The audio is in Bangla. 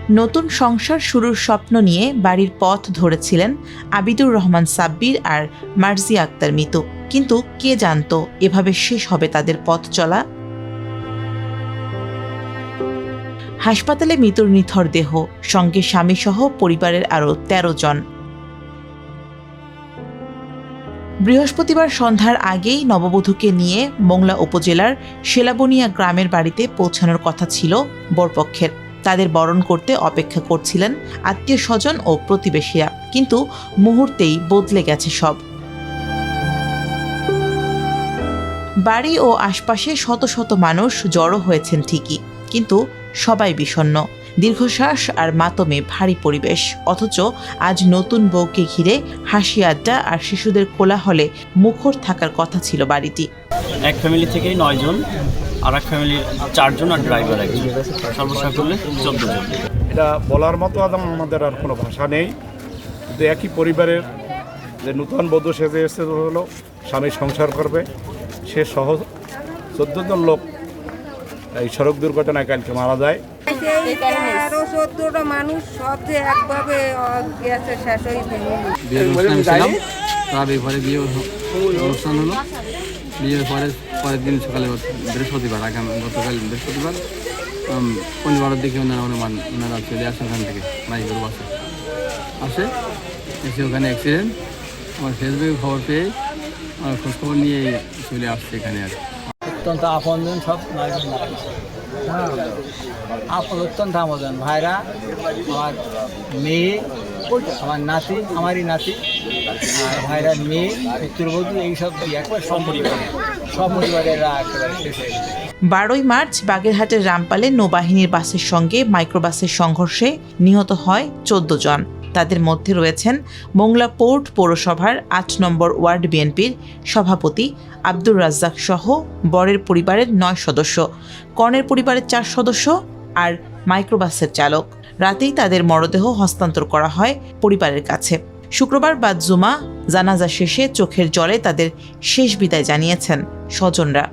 নতুন সংসার শুরুর স্বপ্ন নিয়ে বাড়ির পথ ধরেছিলেন আবিদুর রহমান সাব্বির আর মার্জিয়া আক্তার মিতু। কিন্তু কে জানতো এভাবে শেষ হবে তাদের পথ চলা। হাসপাতালে মিতুর নিথর দেহ, সঙ্গে স্বামীসহ পরিবারের আরও ১৩ জন। বৃহস্পতিবার সন্ধ্যার আগেই নববধূকে নিয়ে মোংলা উপজেলার শেলাবনিয়া গ্রামের বাড়িতে পৌঁছানোর কথা ছিল বরপক্ষের। তাদের বরণ করতে অপেক্ষা করছিলেন আত্মীয় স্বজন ও প্রতিবেশীরা, কিন্তু মুহূর্তেই বদলে গেছে সব। বাড়ি ও আশপাশে শত শত মানুষ জড়ো হয়েছেন ঠিকই, কিন্তু সবাই বিষণ্ণ, দীর্ঘশ্বাস আর মাতমে ভারী পরিবেশ। অথচ আজ নতুন বউকে ঘিরে হাসি আড্ডা আর শিশুদের কোলাহলে মুখর থাকার কথা ছিল বাড়িটি। এক ফ্যামিলি থেকেই 9 জন, আর এক ফ্যামিলির 4 জন, আর ড্রাইভার একজন, সর্বসাকুল্যে 14 জন। এটা বলার মতো আমাদের আর কোনো ভাষা নেই। কিন্তু একই পরিবারের যে নূতন বধূ সেজে এসে হলো স্বামী সংসার করবে, সে সহ 14 জন লোক এই সড়ক দুর্ঘটনায় কালকে মারা যায়। 13-14টা মানুষ সব যে একভাবে গেছে, শেষ হয়ে বিয়ে অনুষ্ঠান হলো। বিয়ের পরের দিন সকালে বৃহস্পতিবার, গতকাল বৃহস্পতিবার 15টার দিকে ওনারা চলে আসে ওখান থেকে মাইকের বাসে আসে, এসে ওখানে অ্যাক্সিডেন্ট। আমার ফেসবুকে খবর পেয়ে আমার খোঁজখবর নিয়ে চলে আসছে এখানে। আর অত্যন্ত আপনজন, সব অত্যন্ত আপনজন ভাইরা, আমার মেয়ে, আমার নাতি, আমারই নাতি, আর ভাইরার মেয়ে, পুত্রবধূ, এইসব একবার সব পরিবারেরা একেবারে শেষ হয়ে গেছে। 12ই মার্চ বাগেরহাটের রামপালে নৌবাহিনীর বাসের সঙ্গে মাইক্রোবাসের সংঘর্ষে নিহত হয় 14 জন। তাদের মধ্যে রয়েছেন মোংলা পোর্ট পৌরসভার 8 নম্বর ওয়ার্ড বিএনপির সভাপতি আব্দুর রাজ্জাক সহ বরের পরিবারের 9 সদস্য, কনের পরিবারের 4 সদস্য আর মাইক্রোবাসের চালক। রাতেই তাদের মরদেহ হস্তান্তর করা হয় পরিবারের কাছে। শুক্রবার বাদ জুমা জানাজা শেষে চোখের জলে তাদের শেষ বিদায় জানিয়েছেন স্বজনরা।